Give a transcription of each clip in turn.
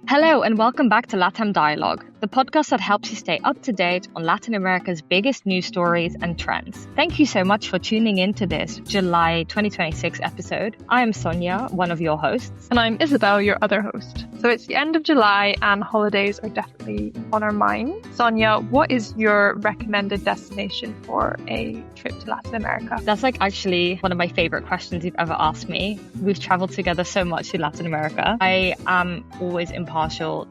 Hello and welcome back to LatAm Dialogue, the podcast that helps you stay up to date on Latin America's biggest news stories and trends. Thank you so much for tuning in to this July 2026 episode. I am Sonja, one of your hosts. And I'm Isabel, your other host. So it's the end of July and holidays are definitely on our mind. Sonja, what is your recommended destination for a trip to Latin America? That's actually one of my favorite questions you've ever asked me. We've traveled together so much to Latin America. I am always impartial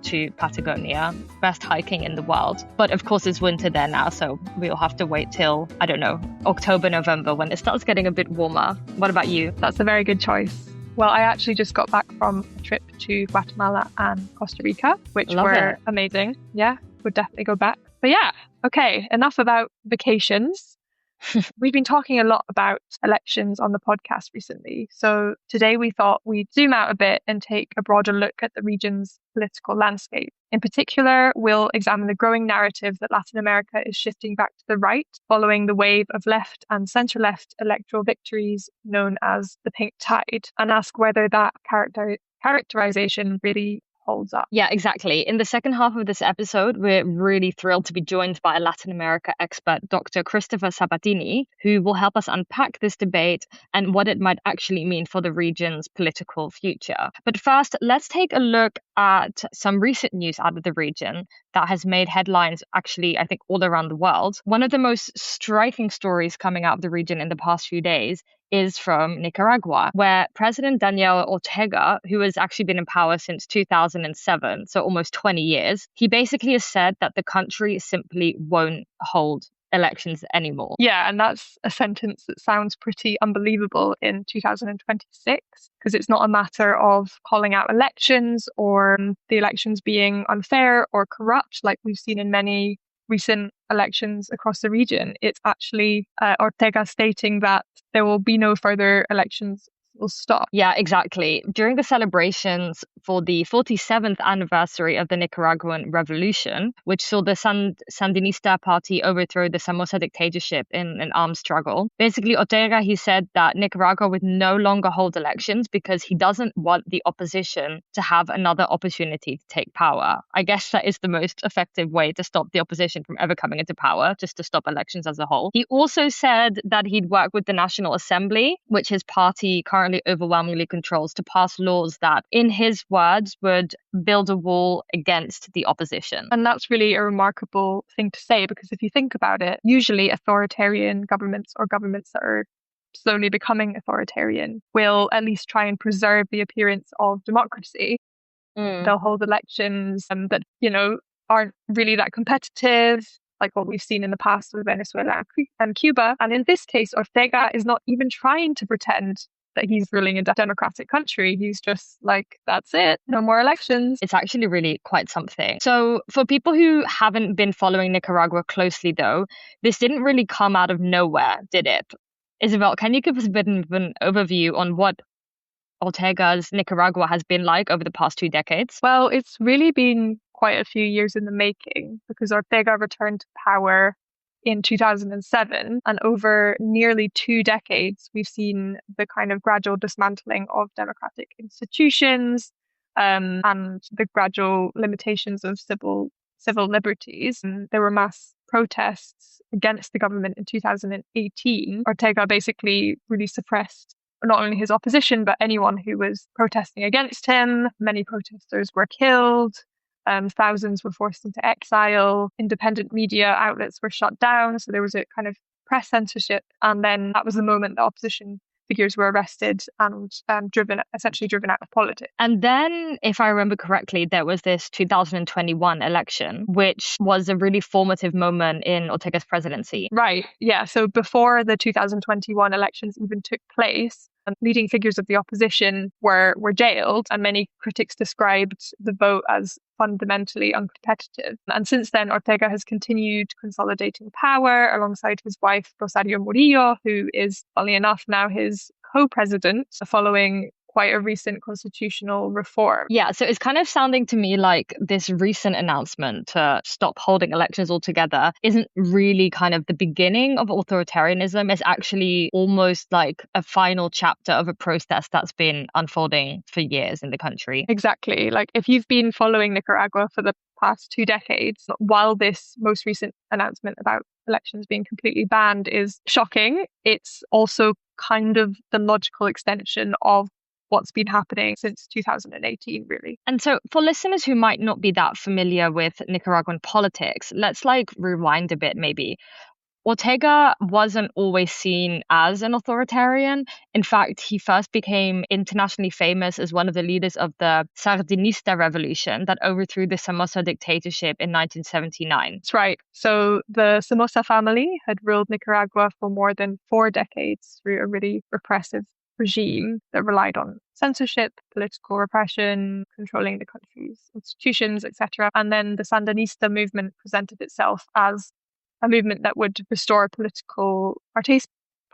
to Patagonia, best hiking in the world. But of course it's winter there now, so we'll have to wait till, October, November when it starts getting a bit warmer. What about you? That's a very good choice. Well, I actually just got back from a trip to Guatemala and Costa Rica, which were amazing. Yeah, would definitely go back. But yeah, okay, enough about vacations. We've been talking a lot about elections on the podcast recently. So today we thought we'd zoom out a bit and take a broader look at the region's political landscape. In particular, we'll examine the growing narrative that Latin America is shifting back to the right following the wave of left and centre-left electoral victories known as the pink tide, and ask whether that characterization really holds up. Yeah, exactly. In the second half of this episode, we're really thrilled to be joined by a Latin America expert, Dr. Christopher Sabatini, who will help us unpack this debate and what it might actually mean for the region's political future. But first, let's take a look at some recent news out of the region that has made headlines actually, I think, all around the world. One of the most striking stories coming out of the region in the past few days is from Nicaragua, where President Daniel Ortega, who has actually been in power since 2007, so almost 20 years, he basically has said that the country simply won't hold elections anymore. Yeah, and that's a sentence that sounds pretty unbelievable in 2026, because it's not a matter of calling out elections or the elections being unfair or corrupt, like we've seen in many recent elections across the region. It's actually Ortega stating that there will be no further elections. Will stop. Yeah, exactly. During the celebrations for the 47th anniversary of the Nicaraguan Revolution, which saw the Sandinista party overthrow the Somoza dictatorship in an armed struggle, basically Ortega, he said that Nicaragua would no longer hold elections because he doesn't want the opposition to have another opportunity to take power. I guess that is the most effective way to stop the opposition from ever coming into power, just to stop elections as a whole. He also said that he'd work with the National Assembly, which his party currently overwhelmingly controls, to pass laws that, in his words, would build a wall against the opposition. And that's really a remarkable thing to say, because if you think about it, usually authoritarian governments or governments that are slowly becoming authoritarian will at least try and preserve the appearance of democracy. They'll hold elections that, aren't really that competitive, like what we've seen in the past with Venezuela and Cuba. And in this case, Ortega is not even trying to pretend that he's ruling a democratic country. He's just like, that's it, no more elections. It's actually really quite something. So for people who haven't been following Nicaragua closely, though, this didn't really come out of nowhere, did it? Isabel, can you give us a bit of an overview on what Ortega's Nicaragua has been like over the past 2 decades? Well, it's really been quite a few years in the making, because Ortega returned to power in 2007, and over nearly 2 decades, we've seen the kind of gradual dismantling of democratic institutions and the gradual limitations of civil liberties. And there were mass protests against the government in 2018. Ortega basically really suppressed not only his opposition, but anyone who was protesting against him. Many protesters were killed. Thousands were forced into exile. Independent media outlets were shut down. So there was a kind of press censorship. And then that was the moment the opposition figures were arrested and essentially driven out of politics. And then, if I remember correctly, there was this 2021 election, which was a really formative moment in Ortega's presidency. Right. Yeah. So before the 2021 elections even took place, leading figures of the opposition were jailed, and many critics described the vote as fundamentally uncompetitive. And since then, Ortega has continued consolidating power alongside his wife, Rosario Murillo, who is, funnily enough, now his co-president, following quite a recent constitutional reform. Yeah, so it's kind of sounding to me like this recent announcement to stop holding elections altogether isn't really kind of the beginning of authoritarianism. It's actually almost like a final chapter of a process that's been unfolding for years in the country. Exactly. Like if you've been following Nicaragua for the past 2 decades, while this most recent announcement about elections being completely banned is shocking, it's also kind of the logical extension of what's been happening since 2018, really. And so for listeners who might not be that familiar with Nicaraguan politics, let's like rewind a bit maybe. Ortega wasn't always seen as an authoritarian. In fact, he first became internationally famous as one of the leaders of the Sandinista revolution that overthrew the Somoza dictatorship in 1979. That's right. So the Somoza family had ruled Nicaragua for more than 4 decades through a really repressive regime that relied on censorship, political repression, controlling the country's institutions, etc. And then the Sandinista movement presented itself as a movement that would restore political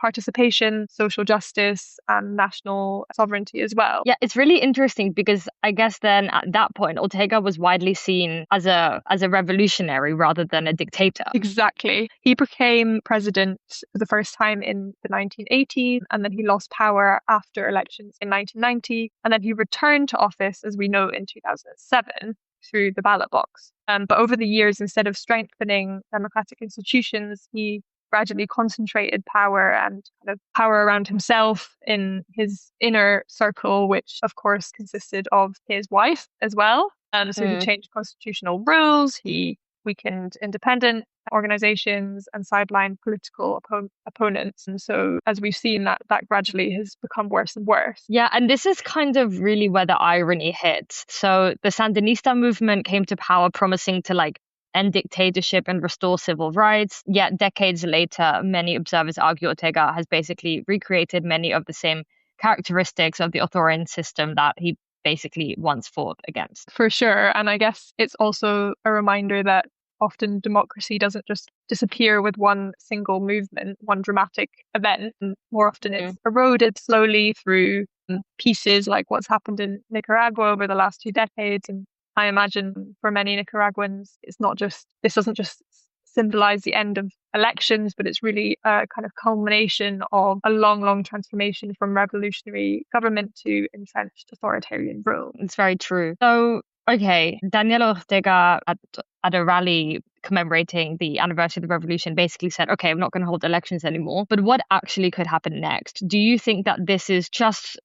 participation, social justice, and national sovereignty as well. Yeah, it's really interesting because I guess then at that point, Ortega was widely seen as a revolutionary rather than a dictator. Exactly. He became president for the first time in the 1980s, and then he lost power after elections in 1990, and then he returned to office, as we know, in 2007 through the ballot box. But over the years, instead of strengthening democratic institutions, he gradually concentrated power and kind of power around himself in his inner circle, which of course consisted of his wife as well. So he changed constitutional rules, he weakened independent organizations and sidelined political opponents. And so as we've seen, that gradually has become worse and worse. Yeah, and this is kind of really where the irony hits. So the Sandinista movement came to power promising to like end dictatorship and restore civil rights. Yet decades later, many observers argue Ortega has basically recreated many of the same characteristics of the authoritarian system that he basically once fought against. For sure. And I guess it's also a reminder that often democracy doesn't just disappear with one single movement, one dramatic event. And more often it's eroded slowly through pieces like what's happened in Nicaragua over the last 2 decades. And I imagine for many Nicaraguans, this doesn't just symbolize the end of elections, but it's really a kind of culmination of a long transformation from revolutionary government to entrenched authoritarian rule. It's very true. So, okay, Daniel Ortega at a rally commemorating the anniversary of the revolution basically said, okay, I'm not going to hold elections anymore. But what actually could happen next? Do you think that this is just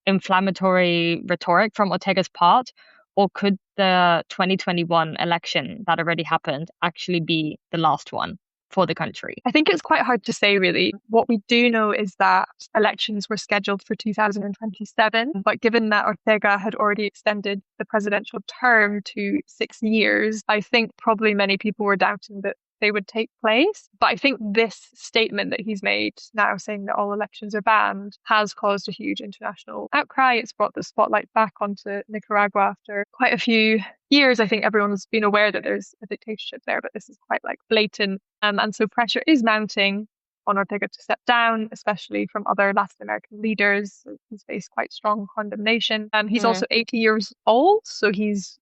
inflammatory rhetoric from Ortega's part? Or could the 2021 election that already happened actually be the last one for the country? I think it's quite hard to say, really. What we do know is that elections were scheduled for 2027, but given that Ortega had already extended the presidential term to 6 years, I think probably many people were doubting that they would take place. But I think this statement that he's made now saying that all elections are banned has caused a huge international outcry. It's brought the spotlight back onto Nicaragua after quite a few years. I think everyone's been aware that there's a dictatorship there, but this is quite like blatant. And so pressure is mounting on Ortega to step down, especially from other Latin American leaders. He's faced quite strong condemnation. He's also 80 years old, so he's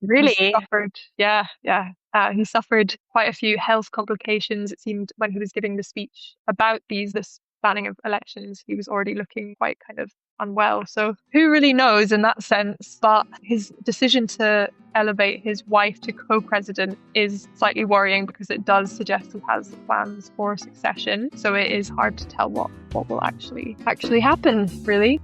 suffered. He suffered quite a few health complications. It seemed when he was giving the speech about this banning of elections, he was already looking quite kind of unwell. So who really knows in that sense? But his decision to elevate his wife to co-president is slightly worrying because it does suggest he has plans for succession. So it is hard to tell what will actually happen, really.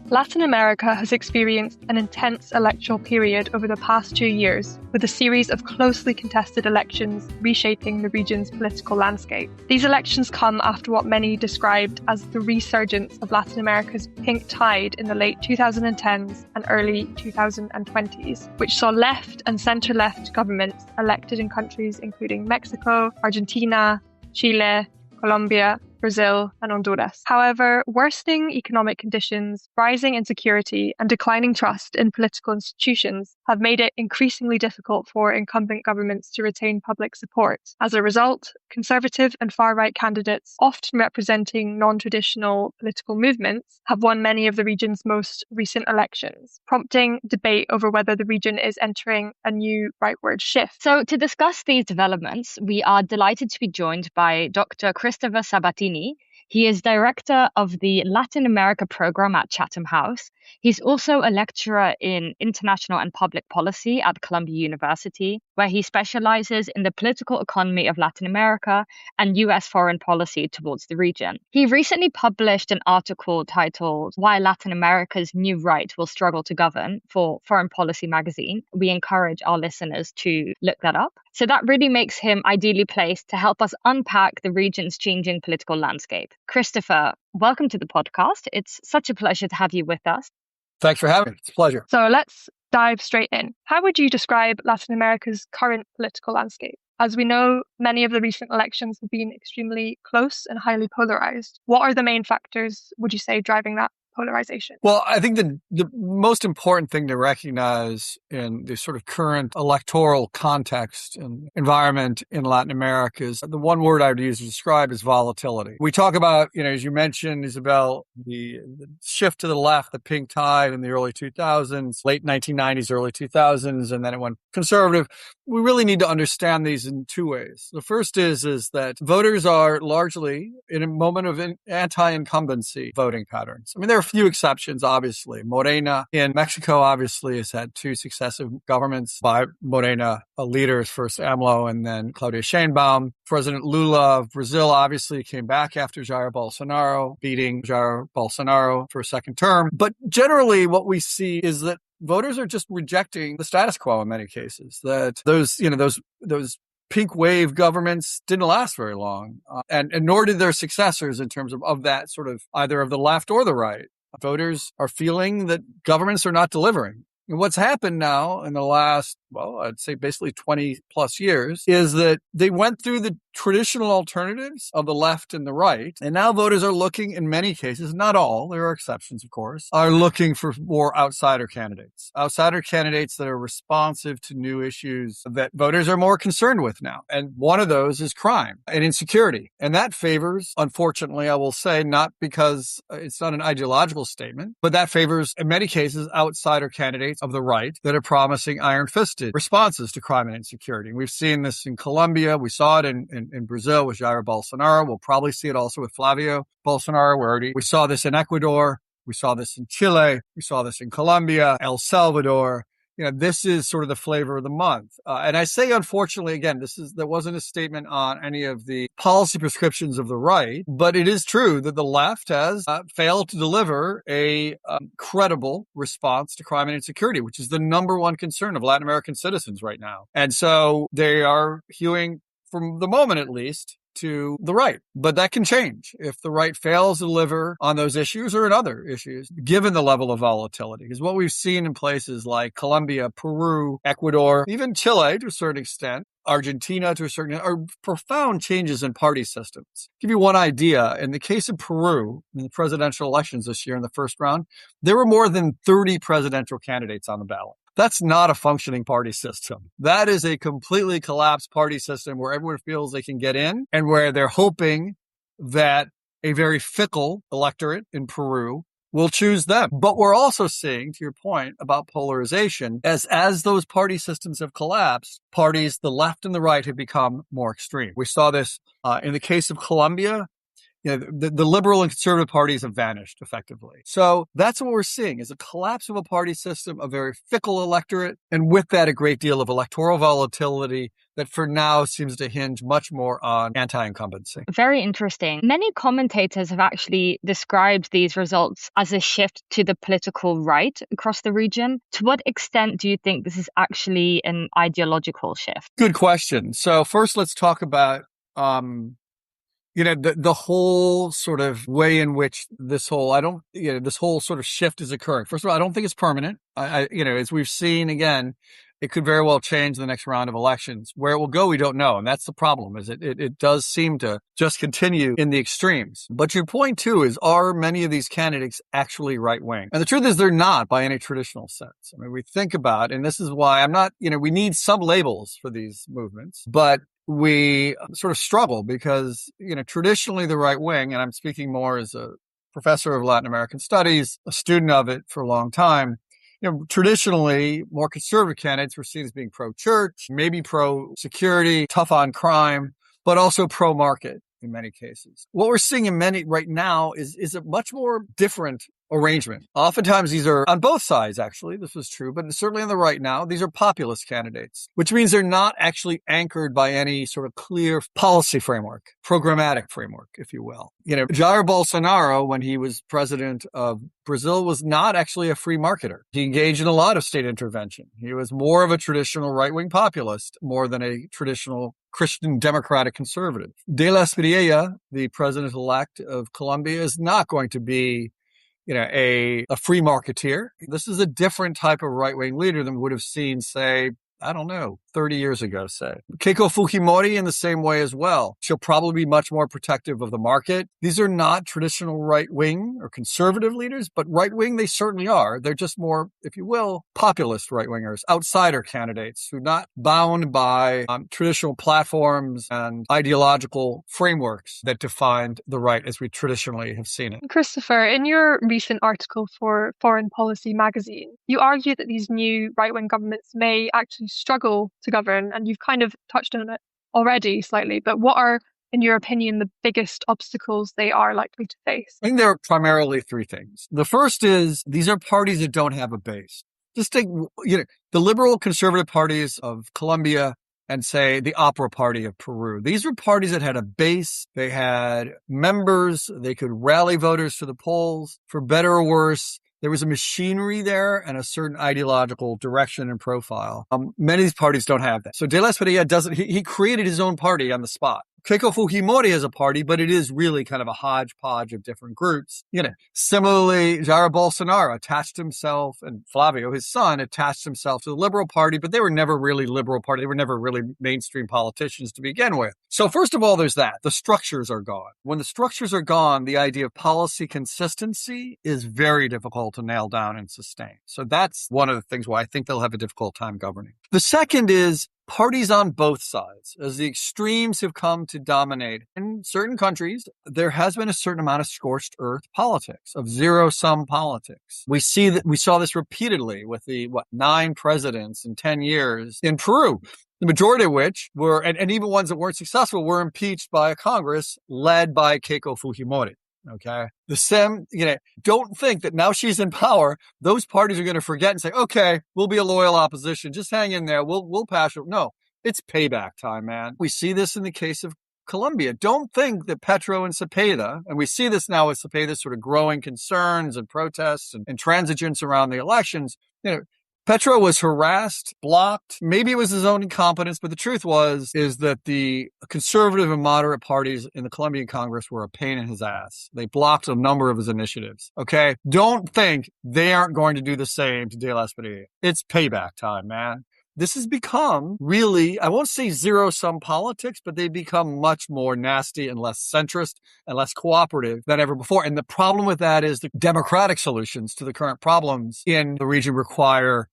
Latin America has experienced an intense electoral period over the past 2 years, with a series of closely contested elections reshaping the region's political landscape. These elections come after what many described as the resurgence of Latin America's pink tide in the late 2010s and early 2020s, which saw left and centre-left governments elected in countries including Mexico, Argentina, Chile, Colombia, Brazil, and Honduras. However, worsening economic conditions, rising insecurity, and declining trust in political institutions have made it increasingly difficult for incumbent governments to retain public support. As a result, conservative and far-right candidates, often representing non-traditional political movements, have won many of the region's most recent elections, prompting debate over whether the region is entering a new rightward shift. So, to discuss these developments, we are delighted to be joined by Dr. Christopher Sabatini. He is director of the Latin America program at Chatham House. He's also a lecturer in international and public policy at Columbia University, where he specializes in the political economy of Latin America and US foreign policy towards the region. He recently published an article titled Why Latin America's New Right Will Struggle to Govern for Foreign Policy magazine. We encourage our listeners to look that up. So that really makes him ideally placed to help us unpack the region's changing political landscape. Christopher, welcome to the podcast. It's such a pleasure to have you with us. Thanks for having me. It's a pleasure. So let's dive straight in. How would you describe Latin America's current political landscape? As we know, many of the recent elections have been extremely close and highly polarized. What are the main factors, would you say, driving that polarization? Well, I think the most important thing to recognize in the sort of current electoral context and environment in Latin America is the one word I would use to describe is volatility. We talk about, as you mentioned, Isabel, the shift to the left, the pink tide in the early 2000s, late 1990s, early 2000s, and then it went conservative. We really need to understand these in two ways. The first is that voters are largely in a moment of anti-incumbency voting patterns. I mean, there are a few exceptions, obviously. Morena in Mexico obviously has had two successive governments by Morena leaders, first AMLO and then Claudia Sheinbaum. President Lula of Brazil obviously came back after Jair Bolsonaro, beating Jair Bolsonaro for a second term. But generally what we see is that voters are just rejecting the status quo in many cases, that those pink wave governments didn't last very long, and nor did their successors in terms of that sort of either of the left or the right. Voters are feeling that governments are not delivering. And what's happened now in the last, I'd say basically 20 plus years is that they went through the traditional alternatives of the left and the right. And now voters are looking in many cases, not all, there are exceptions, of course, are looking for more outsider candidates that are responsive to new issues that voters are more concerned with now. And one of those is crime and insecurity. And that favors, unfortunately, I will say, not because it's not an ideological statement, but that favors in many cases outsider candidates of the right that are promising iron-fisted responses to crime and insecurity. We've seen this in Colombia. We saw it in Brazil with Jair Bolsonaro. We'll probably see it also with Flavio Bolsonaro. We saw this in Ecuador. We saw this in Chile. We saw this in Colombia, El Salvador. This is sort of the flavor of the month. And I say, unfortunately, again, that wasn't a statement on any of the policy prescriptions of the right, but it is true that the left has failed to deliver a credible response to crime and insecurity, which is the number one concern of Latin American citizens right now. And so they are hewing, from the moment at least, to the right. But that can change if the right fails to deliver on those issues or in other issues, given the level of volatility. Because what we've seen in places like Colombia, Peru, Ecuador, even Chile to a certain extent, Argentina to a certain extent, are profound changes in party systems. To give you one idea, in the case of Peru, in the presidential elections this year in the first round, there were more than 30 presidential candidates on the ballot. That's not a functioning party system. That is a completely collapsed party system where everyone feels they can get in and where they're hoping that a very fickle electorate in Peru will choose them. But we're also seeing, to your point about polarization, as those party systems have collapsed, parties, the left and the right, have become more extreme. We saw this in the case of Colombia. The liberal and conservative parties have vanished effectively. So that's what we're seeing is a collapse of a party system, a very fickle electorate, and with that, a great deal of electoral volatility that for now seems to hinge much more on anti-incumbency. Very interesting. Many commentators have actually described these results as a shift to the political right across the region. To what extent do you think this is actually an ideological shift? Good question. So first, let's talk about the whole sort of way in which this whole sort of shift is occurring. First of all, I don't think it's permanent. As we've seen again, it could very well change the next round of elections. Where it will go, we don't know. And that's the problem, is it does seem to just continue in the extremes. But your point too is, are many of these candidates actually right wing? And the truth is they're not by any traditional sense. I mean, we think about, and this is why I'm not, we need some labels for these movements, but we sort of struggle because, traditionally the right wing, and I'm speaking more as a professor of Latin American studies, a student of it for a long time, traditionally more conservative candidates were seen as being pro-church, maybe pro-security, tough on crime, but also pro-market in many cases. What we're seeing in many right now is a much more different arrangement. Oftentimes these are on both sides, actually. This was true, but certainly on the right now, these are populist candidates, which means they're not actually anchored by any sort of clear policy framework, programmatic framework, if you will. Jair Bolsonaro, when he was president of Brazil, was not actually a free marketer. He engaged in a lot of state intervention. He was more of a traditional right-wing populist, more than a traditional Christian democratic conservative. De la Espriella, the president-elect of Colombia, is not going to be a free marketeer. This is a different type of right-wing leader than we would have seen, say, 30 years ago, say. Keiko Fujimori in the same way as well. She'll probably be much more protective of the market. These are not traditional right-wing or conservative leaders, but right-wing they certainly are. They're just more, if you will, populist right-wingers, outsider candidates who are not bound by traditional platforms and ideological frameworks that defined the right as we traditionally have seen it. Christopher, in your recent article for Foreign Policy magazine, you argue that these new right-wing governments may actually struggle to govern, and you've kind of touched on it already slightly, but what are, in your opinion, the biggest obstacles they are likely to face? I think there are primarily three things. The first is these are parties that don't have a base. Just take, the liberal conservative parties of Colombia and say the Opera Party of Peru. These were parties that had a base. They had members. They could rally voters to the polls, for better or worse. There was a machinery there and a certain ideological direction and profile. Many of these parties don't have that. So De La Espriella doesn't, he created his own party on the spot. Keiko Fujimori has a party, but it is really kind of a hodgepodge of different groups. Similarly, Jair Bolsonaro attached himself, and Flavio, his son, attached himself to the Liberal Party, but they were never really Liberal Party. They were never really mainstream politicians to begin with. So first of all, there's that. The structures are gone. When the structures are gone, the idea of policy consistency is very difficult to nail down and sustain. So that's one of the things why I think they'll have a difficult time governing. The second is parties on both sides. As the extremes have come to dominate in certain countries, there has been a certain amount of scorched earth politics, of zero-sum politics. We saw this repeatedly with the 9 presidents in 10 years in Peru, the majority of which were, and even ones that weren't successful, were impeached by a Congress led by Keiko Fujimori. Okay. Don't think that now she's in power, those parties are going to forget and say, okay, we'll be a loyal opposition. Just hang in there. We'll pass it. No, it's payback time, man. We see this in the case of Colombia. Don't think that Petro and Cepeda, and we see this now with Cepeda's sort of growing concerns and protests and intransigence around the elections. Petro was harassed, blocked. Maybe it was his own incompetence, but the truth is that the conservative and moderate parties in the Colombian Congress were a pain in his ass. They blocked a number of his initiatives. Okay? Don't think they aren't going to do the same to De La Espriella. It's payback time, man. This has become really, I won't say zero-sum politics, but they've become much more nasty and less centrist and less cooperative than ever before. And the problem with that is the democratic solutions to the current problems in the region require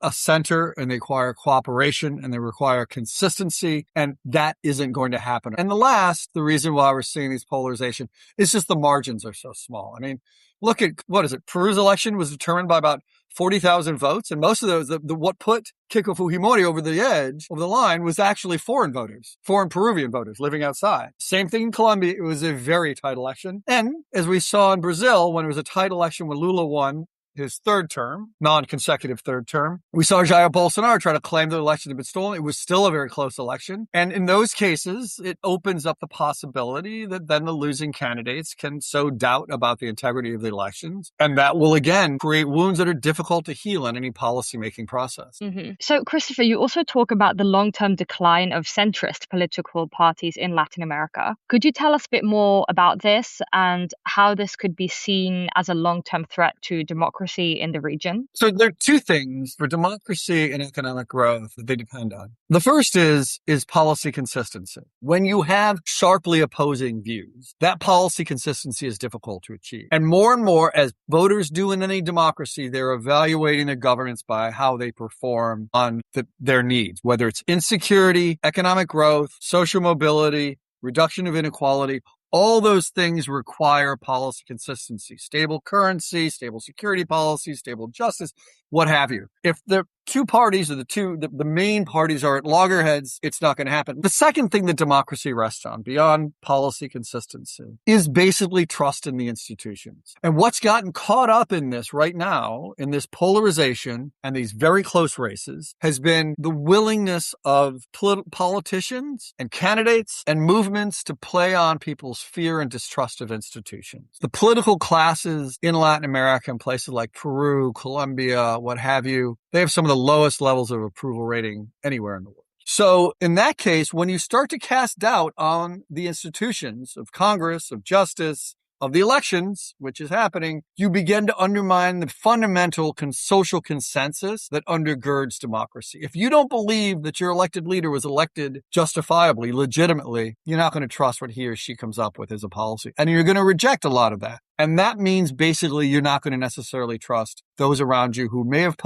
a center, and they require cooperation, and they require consistency, and that isn't going to happen. And the reason why we're seeing these polarization is just the margins are so small. I mean, look at, Peru's election was determined by about 40,000 votes, and most of those, what put Keiko Fujimori over the line, was actually foreign Peruvian voters living outside. Same thing in Colombia. It was a very tight election. And as we saw in Brazil, when it was a tight election when Lula won his non-consecutive third term. We saw Jair Bolsonaro try to claim the election had been stolen. It was still a very close election. And in those cases, it opens up the possibility that then the losing candidates can sow doubt about the integrity of the elections. And that will, again, create wounds that are difficult to heal in any policymaking process. Mm-hmm. So, Christopher, you also talk about the long-term decline of centrist political parties in Latin America. Could you tell us a bit more about this and how this could be seen as a long-term threat to democracy democracy in the region? So there are two things for democracy and economic growth that they depend on. The first is policy consistency. When you have sharply opposing views, that policy consistency is difficult to achieve. And more, as voters do in any democracy, they're evaluating their governments by how they perform on their needs, whether it's insecurity, economic growth, social mobility, reduction of inequality. All those things require policy consistency, stable currency, stable security policy, stable justice, what have you. If the two parties or the main parties are at loggerheads, it's not going to happen. The second thing that democracy rests on, beyond policy consistency, is basically trust in the institutions. And what's gotten caught up in this right now, in this polarization and these very close races, has been the willingness of politicians and candidates and movements to play on people's fear and distrust of institutions. The political classes in Latin America and places like Peru, Colombia, what have you, they have some of the lowest levels of approval rating anywhere in the world. So in that case, when you start to cast doubt on the institutions of Congress, of justice, of the elections, which is happening, you begin to undermine the fundamental social consensus that undergirds democracy. If you don't believe that your elected leader was elected justifiably, legitimately, you're not going to trust what he or she comes up with as a policy. And you're going to reject a lot of that. And that means basically you're not going to necessarily trust those around you who may have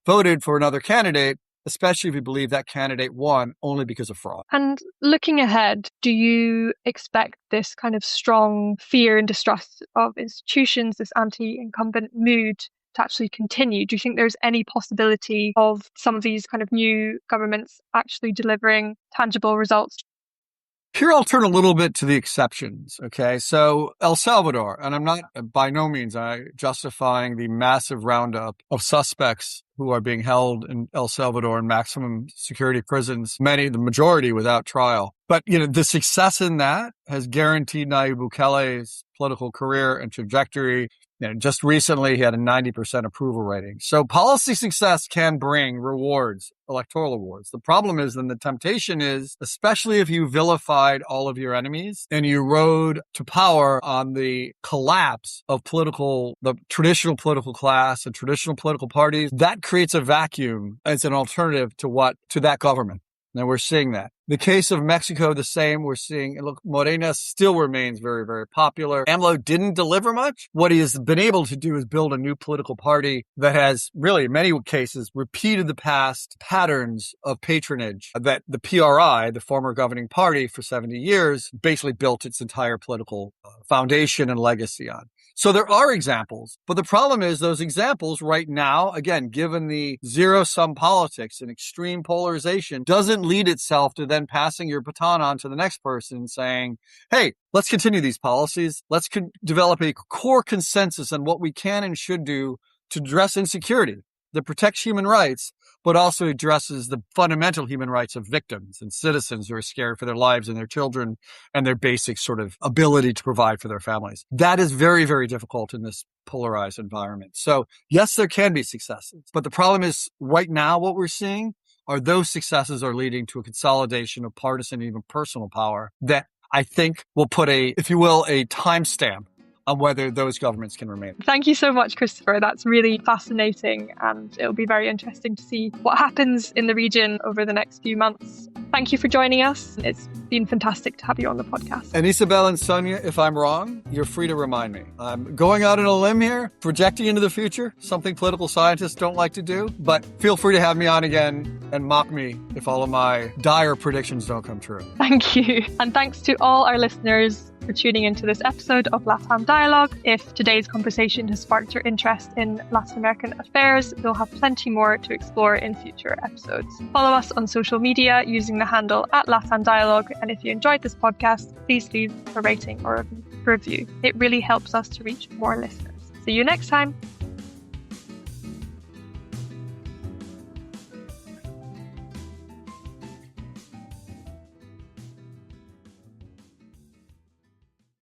voted for another candidate, especially if you believe that candidate won only because of fraud. And looking ahead, do you expect this kind of strong fear and distrust of institutions, this anti-incumbent mood to actually continue? Do you think there's any possibility of some of these kind of new governments actually delivering tangible results? Here, I'll turn a little bit to the exceptions, okay? So El Salvador, and I'm not by no means justifying the massive roundup of suspects who are being held in El Salvador in maximum security prisons, the majority without trial. But, the success in that has guaranteed Nayib Bukele's political career and trajectory. Just recently, he had a 90% approval rating. So policy success can bring rewards, electoral rewards. The problem is, then the temptation is, especially if you vilified all of your enemies and you rode to power on the collapse of the traditional political class and traditional political parties, that creates a vacuum as an alternative to that government. And we're seeing that. The case of Mexico, the same. We're seeing, look, Morena still remains very, very popular. AMLO didn't deliver much. What he has been able to do is build a new political party that has really, in many cases, repeated the past patterns of patronage that the PRI, the former governing party for 70 years, basically built its entire political foundation and legacy on. So there are examples, but the problem is those examples right now, again, given the zero-sum politics and extreme polarization, doesn't lead itself to then passing your baton on to the next person and saying, hey, let's continue these policies. Let's develop a core consensus on what we can and should do to address insecurity, that protects human rights, but also addresses the fundamental human rights of victims and citizens who are scared for their lives and their children and their basic sort of ability to provide for their families. That is very, very difficult in this polarized environment. So yes, there can be successes, but the problem is right now what we're seeing are those successes are leading to a consolidation of partisan, even personal power that I think will put a timestamp on whether those governments can remain. Thank you so much, Christopher. That's really fascinating, and it'll be very interesting to see what happens in the region over the next few months. Thank you for joining us. It's been fantastic to have you on the podcast. And Isabel and Sonja, if I'm wrong, you're free to remind me. I'm going out on a limb here, projecting into the future, something political scientists don't like to do, but feel free to have me on again and mock me if all of my dire predictions don't come true. Thank you. And thanks to all our listeners for tuning into this episode of LatAm Dialogue. If today's conversation has sparked your interest in Latin American affairs, we'll have plenty more to explore in future episodes. Follow us on social media using the handle @LatAm Dialogue. And if you enjoyed this podcast, please leave a rating or a review. It really helps us to reach more listeners. See you next time.